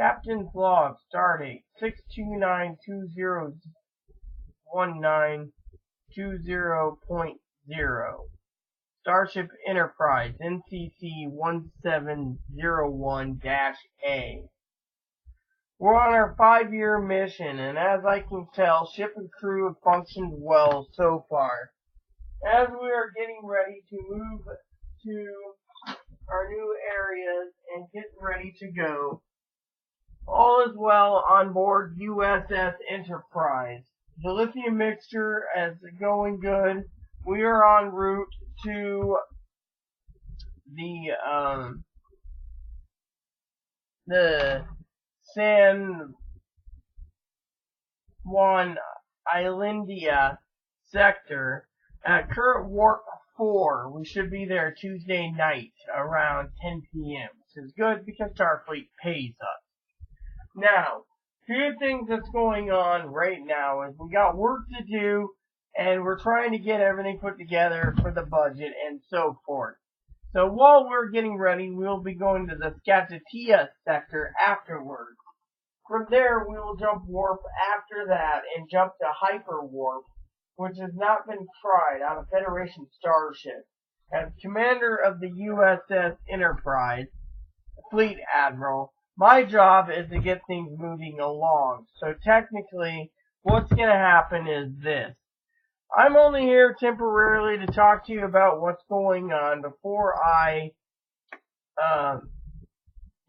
Captain's log, stardate 629201920.0. Starship Enterprise, NCC 1701-A. We're on our 5-year mission, and as I can tell, ship and crew have functioned well so far. As we are getting ready to move to our new areas and get ready to go, all is well on board USS Enterprise. The lithium mixture is going good. We are en route to the San Juan Islandia sector at current warp 4. We should be there Tuesday night around 10 p.m. Which is good because Starfleet pays us. Now, few things that's going on right now is we got work to do, and we're trying to get everything put together for the budget and so forth. So while we're getting ready, we'll be going to the Skatatia sector afterwards. From there, we will jump warp after that and jump to hyperwarp, which has not been tried on a Federation starship. As commander of the USS Enterprise, Fleet Admiral, my job is to get things moving along. So technically, what's going to happen is this. I'm only here temporarily to talk to you about what's going on before I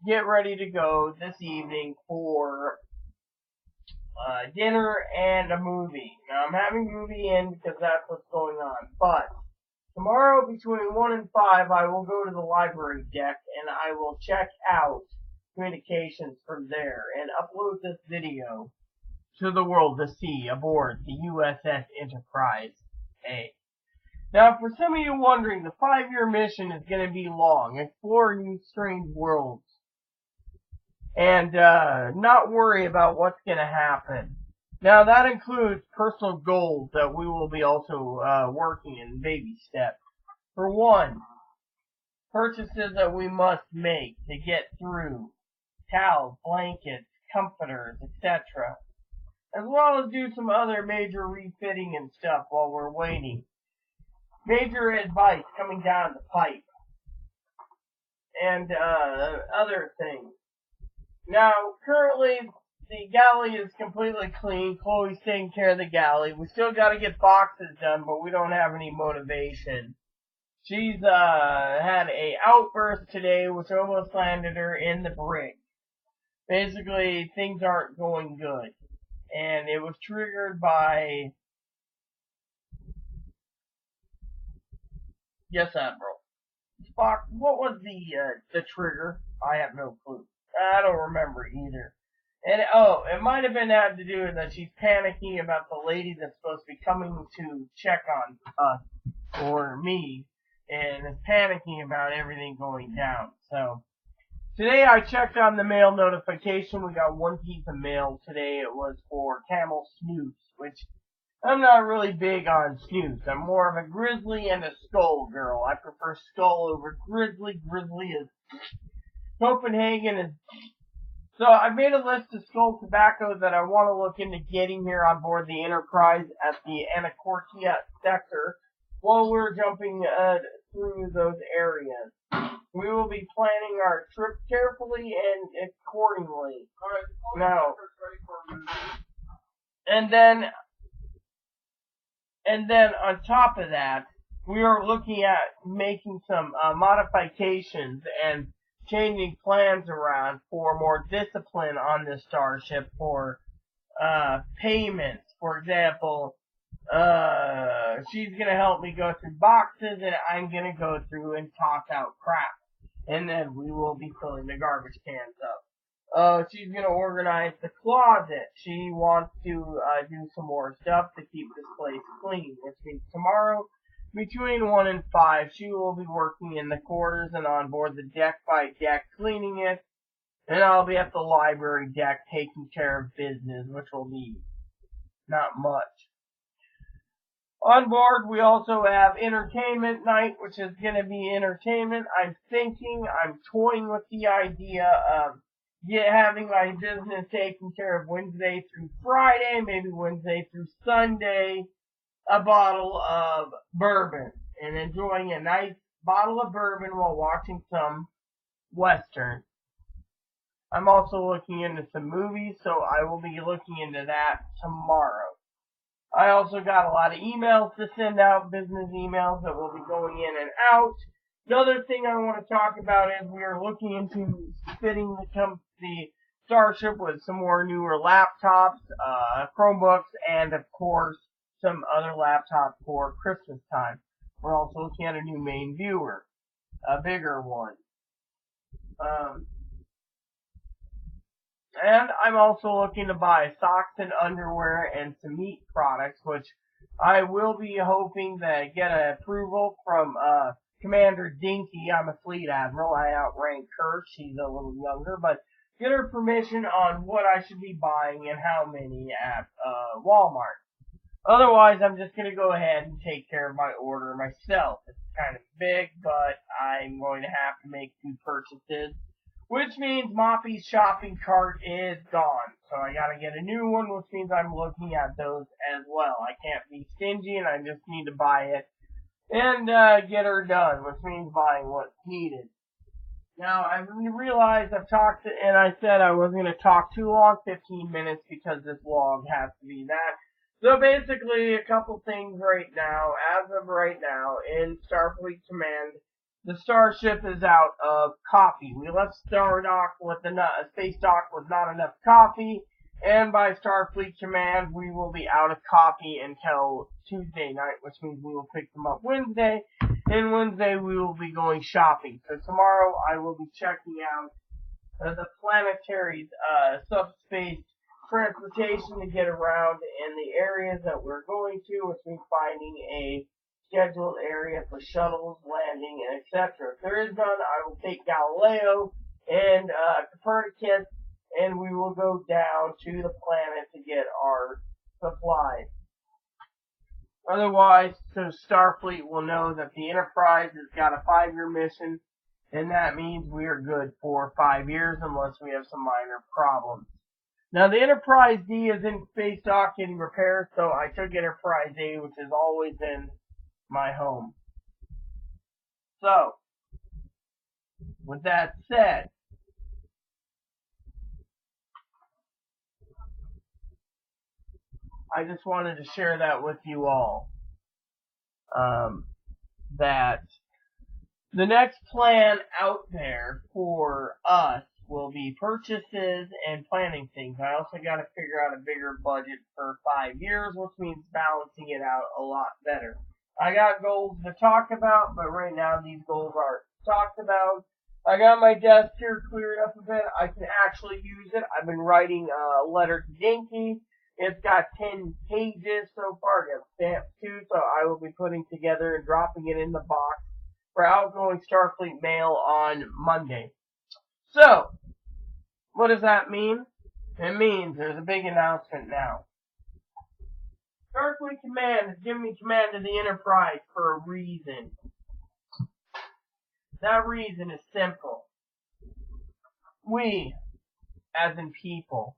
get ready to go this evening for dinner and a movie. Now, I'm having a movie in because that's what's going on. But tomorrow between 1 and 5, I will go to the library deck and I will check out communications from there and upload this video to the world to see aboard the USS Enterprise A. Now, for some of you wondering, the 5-year mission is going to be long, explore new strange worlds, and not worry about what's going to happen. Now, that includes personal goals that we will be also working in baby steps. For one, purchases that we must make to get through, towels, blankets, comforters, etc. As well as do some other major refitting and stuff while we're waiting. Major advice coming down the pipe. And other things. Now, currently, the galley is completely clean. Chloe's taking care of the galley. We still got to get boxes done, but we don't have any motivation. She's had a outburst today, which almost landed her in the brig. Basically, things aren't going good. And it was triggered by... Yes, Admiral. Spock, what was the trigger? I have no clue. I don't remember either. And, it might have been had to do with that she's panicking about the lady that's supposed to be coming to check on us, or me, and is panicking about everything going down. So, today I checked on the mail notification. We got one piece of mail today. It was for Camel Snoots, which I'm not really big on Snoots. I'm more of a Grizzly and a Skull girl. I prefer Skull over Grizzly. Grizzly is Copenhagen. And so I made a list of Skull tobaccos that I want to look into getting here on board the Enterprise at the Anacortia sector while we're jumping through those areas. We will be planning our trip carefully and accordingly. Now, and then on top of that, we are looking at making some modifications and changing plans around for more discipline on this starship for payments. For example, she's going to help me go through boxes and I'm going to go through and toss out crap. And then we will be filling the garbage cans up. She's going to organize the closet. She wants to do some more stuff to keep this place clean. Which means tomorrow, between 1 and 5, she will be working in the quarters and on board the deck by deck cleaning it. And I'll be at the library deck taking care of business, which will be not much. On board, we also have entertainment night, which is going to be entertainment. I'm toying with the idea of having my business taken care of Wednesday through Friday, maybe Wednesday through Sunday, a bottle of bourbon and enjoying a nice bottle of bourbon while watching some Western. I'm also looking into some movies, so I will be looking into that tomorrow. I also got a lot of emails to send out, business emails that will be going in and out. Another thing I want to talk about is we are looking into fitting the Starship with some more newer laptops, Chromebooks, and of course some other laptops for Christmas time. We're also looking at a new main viewer, a bigger one. And I'm also looking to buy socks and underwear and some meat products, which I will be hoping to get an approval from Commander Dinky. I'm a fleet admiral. I outrank her. She's a little younger, but get her permission on what I should be buying and how many at Walmart. Otherwise, I'm just going to go ahead and take care of my order myself. It's kind of big, but I'm going to have to make 2 purchases, which means Moppy's shopping cart is gone. So I got to get a new one, which means I'm looking at those as well. I can't be stingy, and I just need to buy it and get her done, which means buying what's needed. Now, I realized I've talked, and I said I wasn't going to talk too long, 15 minutes, because this vlog has to be that. So basically, a couple things right now. As of right now, in Starfleet Command, the Starship is out of coffee. We left Space Dock with not enough coffee, and by Starfleet Command, we will be out of coffee until Tuesday night, which means we will pick them up Wednesday, and Wednesday we will be going shopping. So tomorrow I will be checking out the planetary's subspace transportation to get around in the areas that we're going to, which means finding a scheduled area for shuttles, landing, and etc. If there is none, I will take Galileo and Copernicus, and we will go down to the planet to get our supplies. Otherwise, so Starfleet will know that the Enterprise has got a 5-year mission, and that means we are good for 5 years unless we have some minor problems. Now, the Enterprise D is in Space Dock getting repaired, so I took Enterprise A, which has always been my home. So, with that said, I just wanted to share that with you all. That the next plan out there for us will be purchases and planning things. I also got to figure out a bigger budget for 5 years, which means balancing it out a lot better. I got goals to talk about, but right now these goals aren't talked about. I got my desk here cleared up a bit. I can actually use it. I've been writing a letter to Dinky. It's got 10 pages so far. I got stamps too, so I will be putting together and dropping it in the box for outgoing Starfleet mail on Monday. So, what does that mean? It means there's a big announcement now. Starfleet Command has given me command of the Enterprise for a reason. That reason is simple. We, as in people,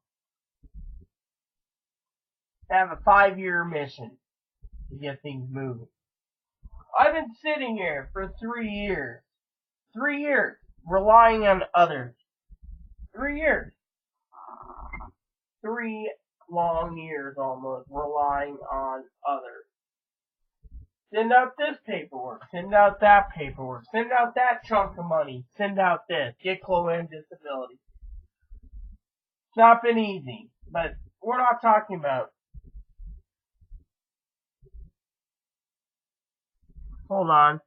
have a 5-year mission to get things moving. I've been sitting here for 3 years. 3 years. Relying on others. 3 years. 3 long years almost relying on others. Send out this paperwork. Send out that paperwork. Send out that chunk of money. Send out this. Get Chloe disability. It's not been easy, but we're not talking about. Hold on.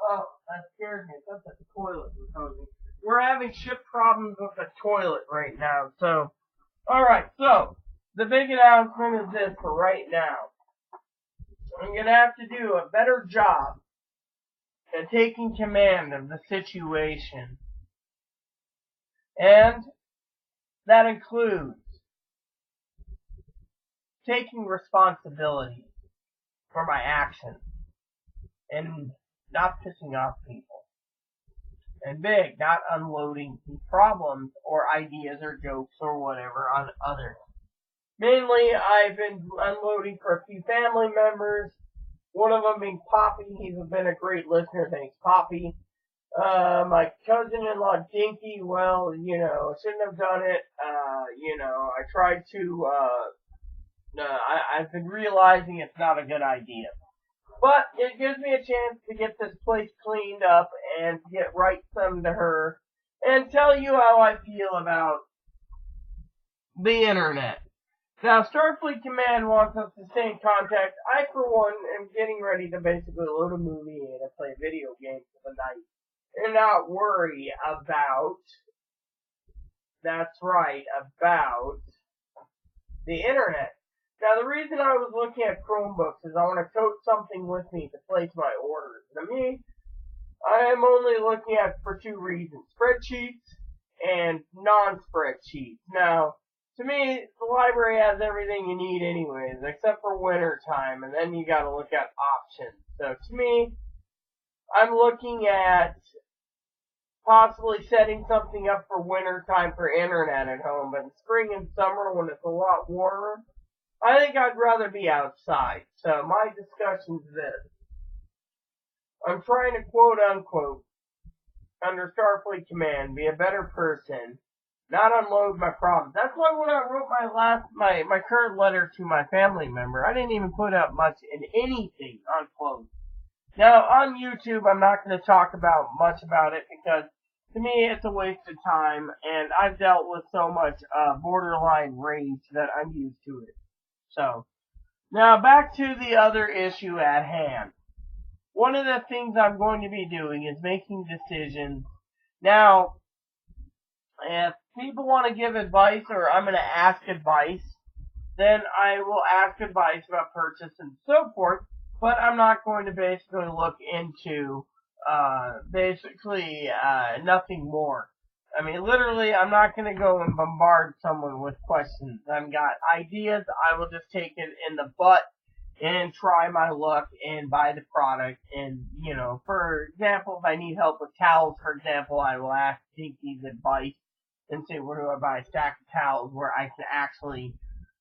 Oh, that scared me. That's a toilet was hosing. We're having ship problems with the toilet right now. So, alright, so, the big announcement is this for right now. I'm going to have to do a better job at taking command of the situation. And that includes taking responsibility for my actions and not pissing off people. and big, not unloading problems or ideas or jokes or whatever on others. Mainly, I've been unloading for a few family members. One of them being Poppy. He's been a great listener. Thanks, Poppy. My cousin-in-law, Dinky, well, I shouldn't have done it. I tried to, I've been realizing it's not a good idea. But it gives me a chance to get this place cleaned up and to get right some to her and tell you how I feel about the internet. Now, Starfleet Command wants us to stay in contact. I, for one, am getting ready to basically load a movie and play video games for the night. And not worry about, that's right, about the internet. Now, the reason I was looking at Chromebooks is I want to tote something with me to place my orders. To me, I am only looking at for two reasons, spreadsheets and non-spreadsheets. Now, to me, the library has everything you need anyways, except for winter time, and then you gotta look at options. So, to me, I'm looking at possibly setting something up for winter time for internet at home, but in spring and summer when it's a lot warmer, I think I'd rather be outside. So my discussion's this. I'm trying to quote unquote, under Starfleet Command, be a better person, not unload my problems. That's why when I wrote my current letter to my family member, I didn't even put up much in anything unquote. Now, on YouTube, I'm not going to talk about much about it because, to me, it's a waste of time, and I've dealt with so much borderline rage that I'm used to it. So, now back to the other issue at hand. One of the things I'm going to be doing is making decisions. Now, if people want to give advice, or I'm going to ask advice, then I will ask advice about purchase and so forth. But I'm not going to basically look into, nothing more. I mean, literally, I'm not going to go and bombard someone with questions. I've got ideas. I will just take it in the butt and try my luck and buy the product. And, for example, if I need help with towels, for example, I will ask Dinky's advice and say, where do I buy a stack of towels where I can actually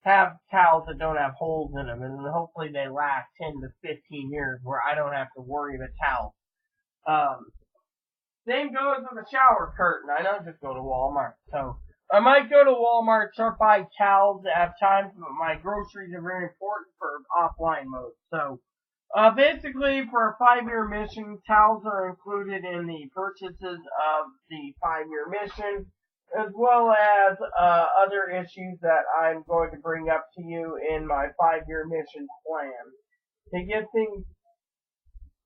have towels that don't have holes in them, and then hopefully they last 10 to 15 years where I don't have to worry about towels. Same goes with a shower curtain. I don't just go to Walmart. So I might go to Walmart, start buying towels at times, but my groceries are very important for offline mode. So basically, for a 5-year mission, towels are included in the purchases of the 5-year mission, as well as other issues that I'm going to bring up to you in my 5-year mission plan. To get things...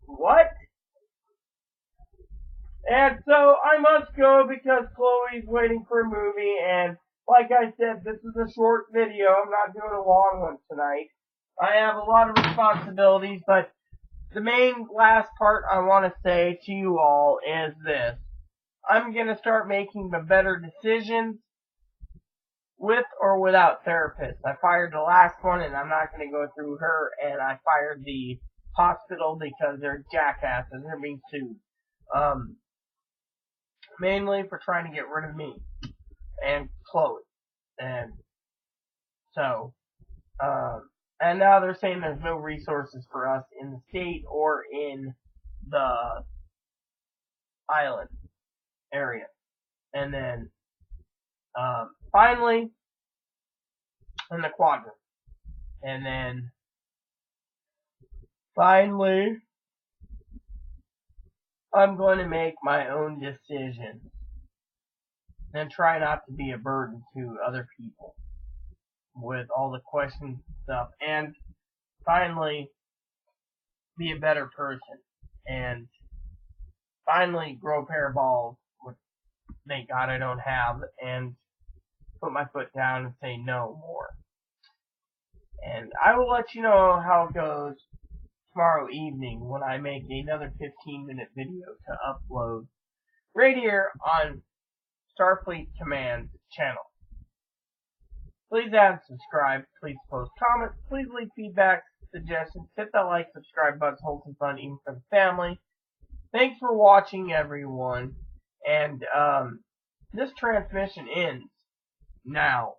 What? And so I must go because Chloe's waiting for a movie, and like I said, this is a short video. I'm not doing a long one tonight. I have a lot of responsibilities, but the main last part I want to say to you all is this. I'm going to start making the better decisions with or without therapists. I fired the last one, and I'm not going to go through her, and I fired the hospital because they're jackasses. They're being sued. Mainly for trying to get rid of me and Chloe. And so, and now they're saying there's no resources for us in the state or in the island area. And then, finally, in the quadrant. And then, finally, I'm going to make my own decisions and try not to be a burden to other people with all the questions and stuff. And finally, be a better person. And finally, grow a pair of balls, which thank God I don't have, and put my foot down and say no more. And I will let you know how it goes tomorrow evening when I make another 15-minute video to upload right here on Starfleet Command channel. Please add and subscribe. Please post comments. Please leave feedback, suggestions. Hit that like, subscribe button. Hold some fun even for the family. Thanks for watching, everyone. And this transmission ends now.